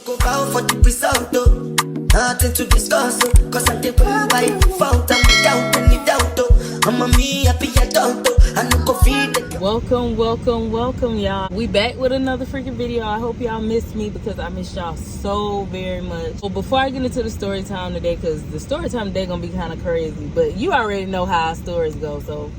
go bow for the result, though. Nothing to discuss, oh. Cause I did by default and without any doubt, oh. I'm a me happy adult, oh. I no go feed it. Welcome, y'all. We back with another freaking video. I hope y'all missed me because I missed y'all so very much. Well, before I get into the story time today, because the story time today gonna be kind of crazy, but you already know how our stories go, so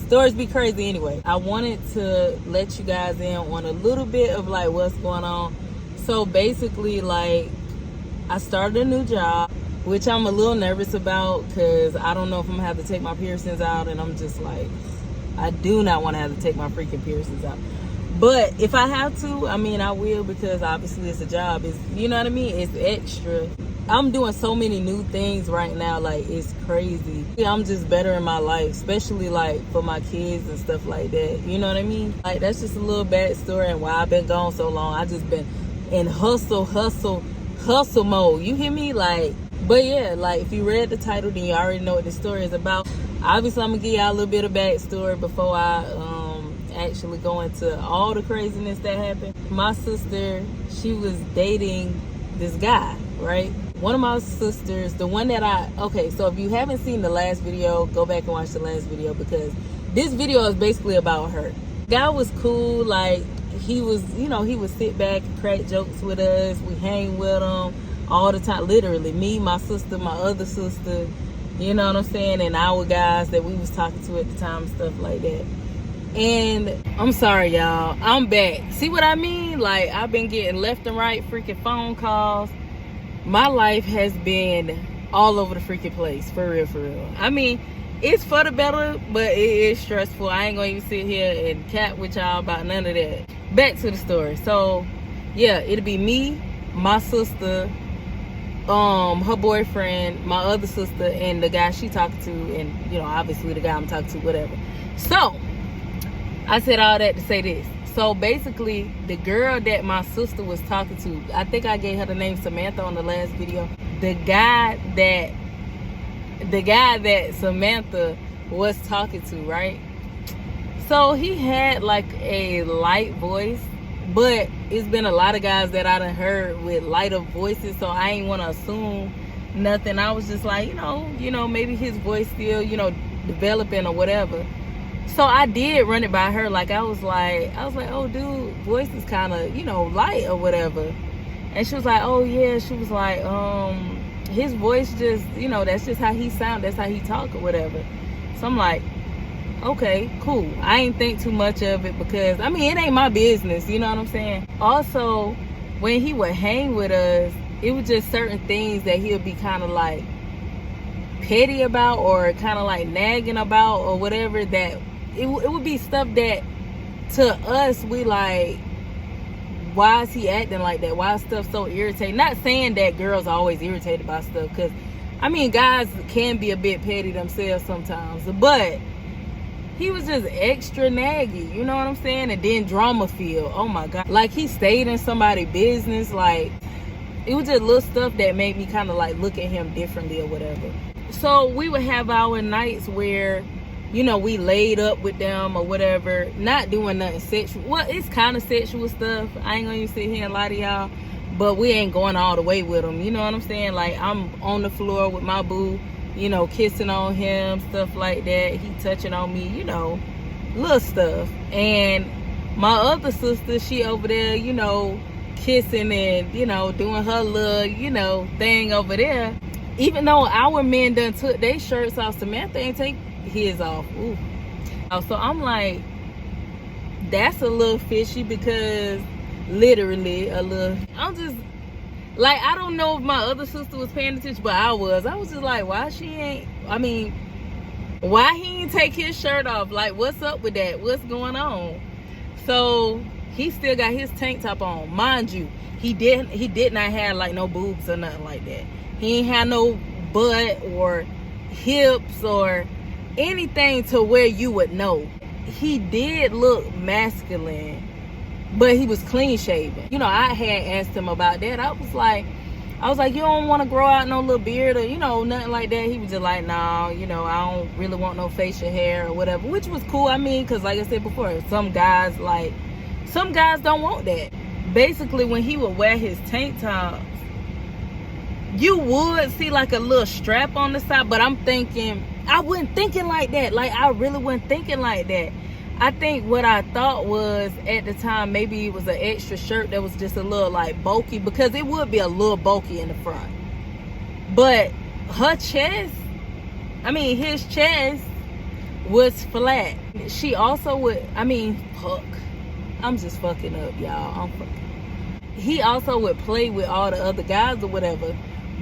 stories be crazy anyway. I wanted to let you guys in on a little bit of like what's going on. So basically, like, I started a new job, which I'm a little nervous about because I don't know if I'm gonna have to take my piercings out, and I'm just like, I do not want to have to take my freaking piercings out. But if I have to, I mean, I will, because obviously it's a job. It's, you know what I mean? It's extra. I'm doing so many new things right now, like, it's crazy. I'm just better in my life, especially like for my kids and stuff like that. You know what I mean? Like, that's just a little backstory and why I've been gone so long. I just been in hustle mode. You hear me? Like, but yeah, like, if you read the title, then you already know what the story is about. Obviously, I'm gonna give y'all a little bit of backstory before I actually go into all the craziness that happened. My sister, she was dating this guy, right? One of my sisters, the one that okay, so if you haven't seen the last video, go back and watch the last video, because this video is basically about her. Guy was cool, like, he was, you know, he would sit back and crack jokes with us. We hang with him all the time, literally. Me, my sister, my other sister, you know what I'm saying, and our guys that we was talking to at the time, stuff like that. And I'm sorry, y'all, I'm back. See what I mean? Like, I've been getting left and right freaking phone calls. My life has been all over the freaking place, for real. I mean, it's for the better, but it is stressful. I ain't gonna even sit here and cat with y'all about none of that. Back to the story. So yeah, it'll be me, my sister, her boyfriend, my other sister, and the guy she talking to, and, you know, obviously the guy I'm talking to, whatever. So I said all that to say this. So basically, the girl that my sister was talking to, I think I gave her the name Samantha on the last video. The guy that Samantha was talking to, right? So he had like a light voice, but it's been a lot of guys that I done heard with lighter voices, so I ain't want to assume nothing. I was just like, you know, maybe his voice still, you know, developing or whatever. So I did run it by her. Like, I was like, oh, dude, voice is kind of, you know, light or whatever. And she was like, oh yeah. She was like, his voice just, you know, that's just how he sound. That's how he talk or whatever. So I'm like, okay, cool. I ain't think too much of it because, I mean, it ain't my business, you know what I'm saying? Also, when he would hang with us, it was just certain things that he'll be kind of like petty about, or kind of like nagging about, or whatever, that it would be stuff that to us, we like, why is he acting like that? Why is stuff so irritating? Not saying that girls are always irritated by stuff, because, I mean, guys can be a bit petty themselves sometimes, but he was just extra naggy, you know what I'm saying? And then drama filled. Oh my God. Like, he stayed in somebody's business. Like, it was just little stuff that made me kind of like look at him differently or whatever. So we would have our nights where, you know, we laid up with them or whatever, not doing nothing sexual. Well, it's kind of sexual stuff. I ain't gonna even sit here and lie to y'all, but we ain't going all the way with them. You know what I'm saying? Like, I'm on the floor with my boo, you know, kissing on him, stuff like that. He touching on me, you know, little stuff. And my other sister, she over there, you know, kissing and, you know, doing her little, you know, thing over there. Even though our men done took their shirts off, Samantha ain't take his off. Ooh. So I'm like, that's a little fishy, because literally a little, I'm just like, I don't know if my other sister was paying attention, but I was just like, why he ain't take his shirt off? Like, what's up with that? What's going on? So he still got his tank top on. Mind you, he did not have like no boobs or nothing like that. He ain't had no butt or hips or anything to where you would know. He did look masculine, but he was clean shaven. You know, I had asked him about that. I was like, you don't want to grow out no little beard or, you know, nothing like that? He was just like, no, you know, I don't really want no facial hair or whatever, which was cool. I mean, because like I said before, some guys don't want that. basically when he would wear his tank tops, you would see like a little strap on the side, but I'm thinking, I wasn't thinking like that. Like, I really wasn't thinking like that. I think what I thought was, at the time, maybe it was an extra shirt that was just a little like bulky, because it would be a little bulky in the front. But her chest, I mean, his chest was flat. She also would, fuck. I'm just fucking up, y'all. He also would play with all the other guys or whatever.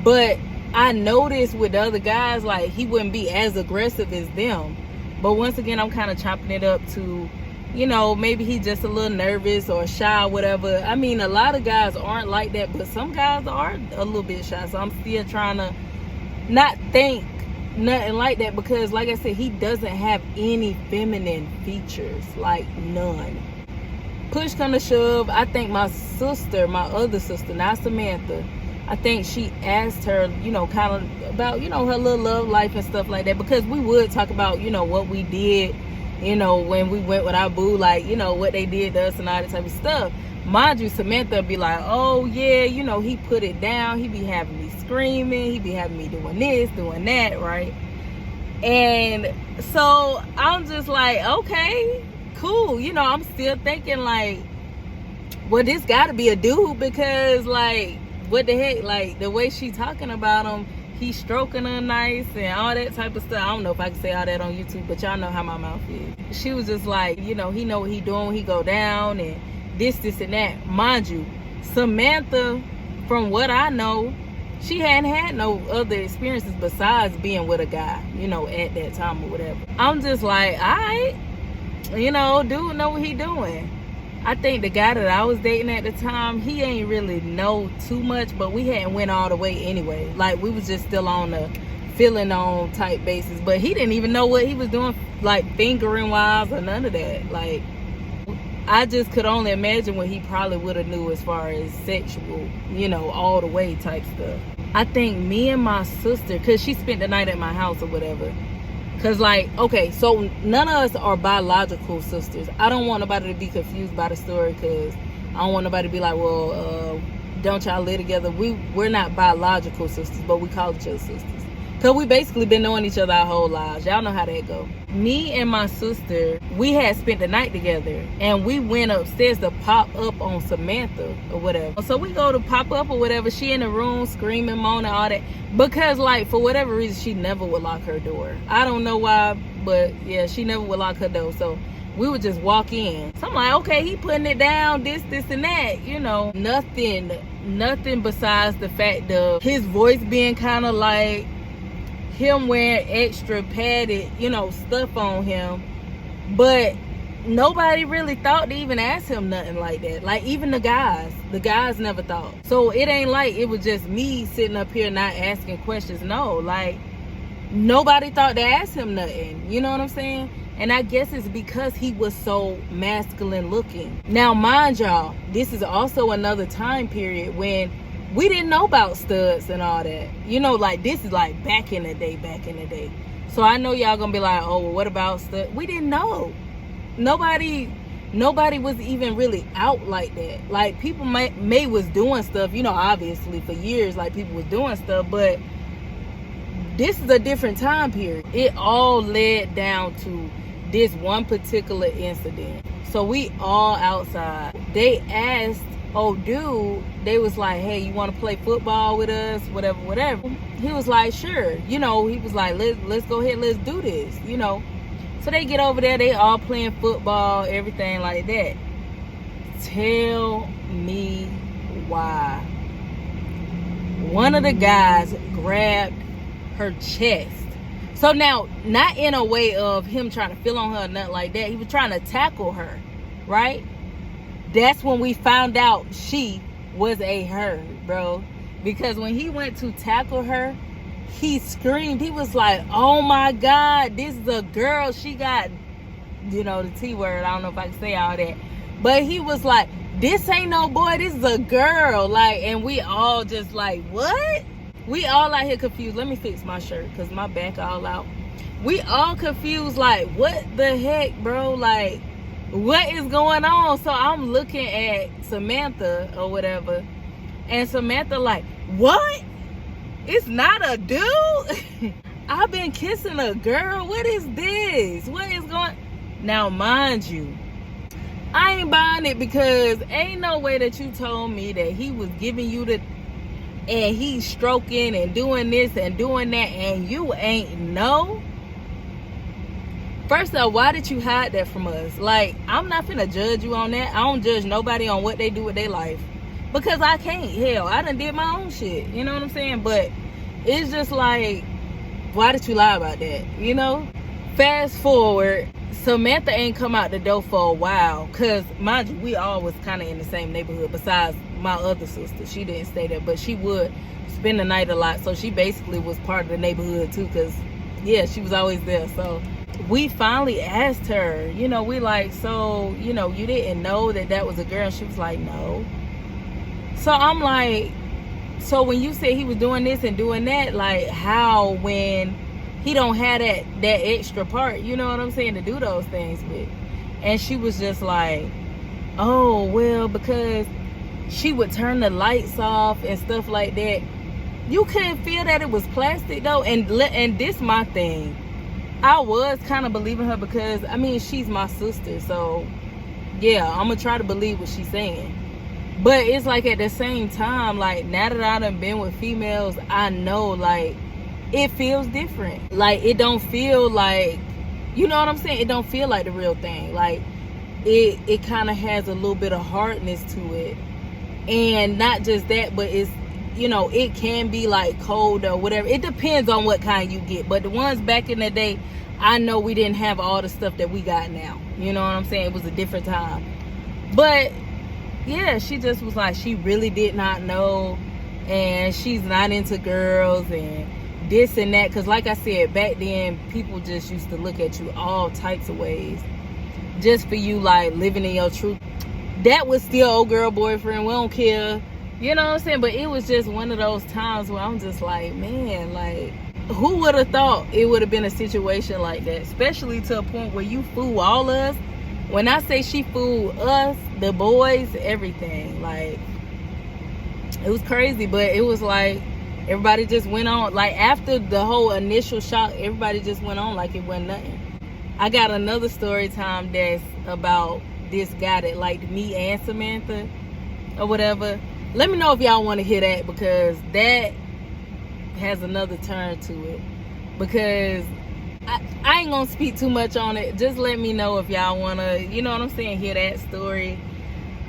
But I noticed with the other guys, like, he wouldn't be as aggressive as them. But once again, I'm kind of chopping it up to, you know, maybe he's just a little nervous or shy or whatever. I mean, a lot of guys aren't like that, but some guys are a little bit shy. So I'm still trying to not think nothing like that, because like I said, he doesn't have any feminine features, like none. Push come to shove, I think my other sister, not Samantha, I think she asked her, you know, kind of about, you know, her little love life and stuff like that, because we would talk about, you know, what we did, you know, when we went with our boo, like, you know, what they did to us and all that type of stuff. Mind you, Samantha would be like, oh yeah, you know, he put it down, he be having me screaming, he be having me doing this, doing that, right? And so I'm just like, okay, cool. You know, I'm still thinking like, well, this gotta be a dude, because like, what the heck, like the way she talking about him, he's stroking her nice and all that type of stuff. I don't know if I can say all that on YouTube, but y'all know how my mouth is. She was just like, you know, he know what he doing when he go down and this and that. Mind you, Samantha, from what I know, she hadn't had no other experiences besides being with a guy, you know, at that time or whatever. I'm just like, all right, you know, dude know what he doing. I think the guy that I was dating at the time, he ain't really know too much, but we hadn't went all the way anyway. Like, we was just still on the feeling on type basis, but he didn't even know what he was doing, like fingering wise or none of that. Like, I just could only imagine what he probably would have knew as far as sexual, you know, all the way type stuff. I think me and my sister, because she spent the night at my house or whatever. Because, like, okay, so none of us are biological sisters. I don't want nobody to be confused by the story, because I don't want nobody to be like, well, don't y'all live together? We're not biological sisters, but we call each other sisters. Because we basically been knowing each other our whole lives. Y'all know how that go. Me and my sister, we had spent the night together, and we went upstairs to pop up on Samantha or whatever. So we go to pop up or whatever. She in the room screaming, moaning, all that. Because, like, for whatever reason, she never would lock her door. I don't know why, but yeah, she never would lock her door. So we would just walk in. So I'm like, okay, he putting it down, this and that, you know. Nothing besides the fact of his voice being kind of like, him wearing extra padded, you know, stuff on him. But nobody really thought to even ask him nothing like that. Like, even the guys never thought. So it ain't like it was just me sitting up here not asking questions. No, like, nobody thought to ask him nothing. You know what I'm saying? And I guess it's because he was so masculine looking. Now, mind y'all, this is also another time period when we didn't know about studs and all that. You know, like, this is like back in the day. So I know y'all gonna be like, oh, well, what about studs? We didn't know. Nobody was even really out like that. Like, people may was doing stuff, you know, obviously for years, like, people was doing stuff, but this is a different time period. It all led down to this one particular incident. So we all outside. They asked, oh, dude, they was like, hey, you want to play football with us, whatever. He was like, sure. You know, he was like, let's go ahead, let's do this, you know. So they get over there, they all playing football, everything like that. Tell me why. One of the guys grabbed her chest. So now, not in a way of him trying to feel on her or nothing like that. He was trying to tackle her, right? That's when we found out she was a her, bro. Because when he went to tackle her, he screamed. He was like, oh my God, this is a girl. She got, you know, the T word. I don't know if I can say all that. But he was like, this ain't no boy, this is a girl. Like, and we all just like, what? We all out here confused. Let me fix my shirt because my back all out. We all confused, like, what the heck, bro? Like, what is going on? So I'm looking at Samantha or whatever, and Samantha like, what? It's not a dude? I've been kissing a girl. What is this? What is going? Now, mind you, I ain't buying it, because ain't no way that you told me that he was giving you the, and he's stroking and doing this and doing that, and you ain't know. First off, why did you hide that from us? Like, I'm not finna judge you on that. I don't judge nobody on what they do with their life, because I can't. Hell, I done did my own shit. You know what I'm saying? But it's just like, why did you lie about that? You know? Fast forward, Samantha ain't come out the door for a while, because mind you, we all was kind of in the same neighborhood, besides my other sister. She didn't stay there, but she would spend the night a lot, so she basically was part of the neighborhood too, because yeah, she was always there. So we finally asked her, you know, we like, so, you know, you didn't know that that was a girl? And she was like, no. So I'm like, so when you said he was doing this and doing that, like, how, when he don't have that extra part, you know what I'm saying, to do those things with? And she was just like, oh, well, because she would turn the lights off and stuff like that. You couldn't feel that it was plastic though? And this my thing. I was kind of believing her, because I mean, she's my sister, so yeah, I'm gonna try to believe what she's saying. But it's like, at the same time, like, now that I done been with females, I know, like, it feels different. Like, it don't feel like, you know what I'm saying? It don't feel like the real thing. Like, it kind of has a little bit of hardness to it. And not just that, but it's, you know, it can be like cold or whatever. It depends on what kind you get. But the ones back in the day, I know we didn't have all the stuff that we got now. You know what I'm saying? It was a different time. But yeah, she just was like, she really did not know, and she's not into girls and this and that. Because like I said, back then, people just used to look at you all types of ways just for you, like, living in your truth. That was still old girl boyfriend, we don't care, you know what I'm saying? But it was just one of those times where I'm just like, man, like, who would have thought it would have been a situation like that? Especially to a point where you fool all of us. When I say she fooled us, the boys, everything, like, it was crazy. But it was like, everybody just went on, like, after the whole initial shock, everybody just went on like it wasn't nothing. I got another story time that's about this guy that liked me and Samantha or whatever. Let me know if y'all want to hear that, because that has another turn to it. Because I ain't gonna speak too much on it. Just let me know if y'all want to, you know what I'm saying, hear that story.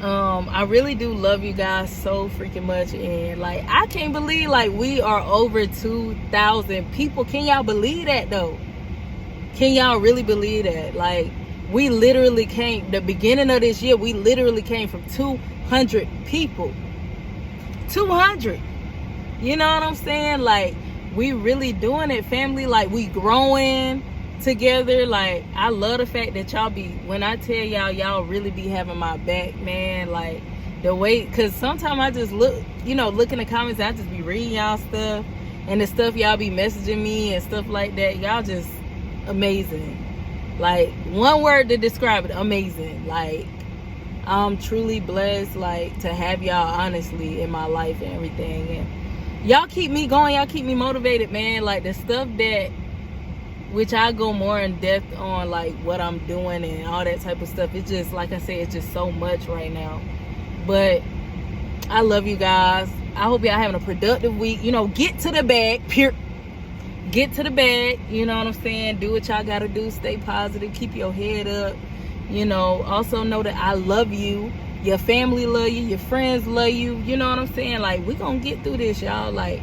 I really do love you guys so freaking much, and like, I can't believe, like, we are over 2,000 people. Can y'all believe that though? Can y'all really believe that? Like, we literally came, the beginning of this year, we literally came from 200 people. 200. You know what I'm saying? Like, we really doing it, family. Like, we growing together. Like, I love the fact that y'all be, when I tell y'all really be having my back, man. Like, the way, because sometimes I just look in the comments, I just be reading y'all stuff, and the stuff y'all be messaging me and stuff like that. Y'all just amazing. Like, one word to describe it, amazing. Like, I'm truly blessed, like, to have y'all, honestly, in my life and everything. And y'all keep me going, y'all keep me motivated, man. Like, the stuff that, which I go more in depth on, like, what I'm doing and all that type of stuff. It's just, like I said, it's just so much right now. But I love you guys. I hope y'all having a productive week. You know, get to the bag, get to the bag, you know what I'm saying? Do what y'all gotta do. Stay positive, keep your head up. You know, also know that I love you. Your family love you, your friends love you. You know what I'm saying? Like, we gonna get through this, y'all. Like,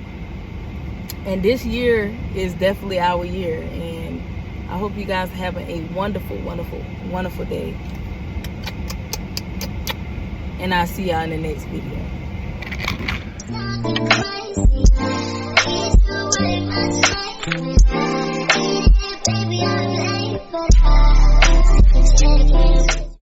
and this year is definitely our year. And I hope you guys having a wonderful, wonderful, wonderful day. And I'll see y'all in the next video.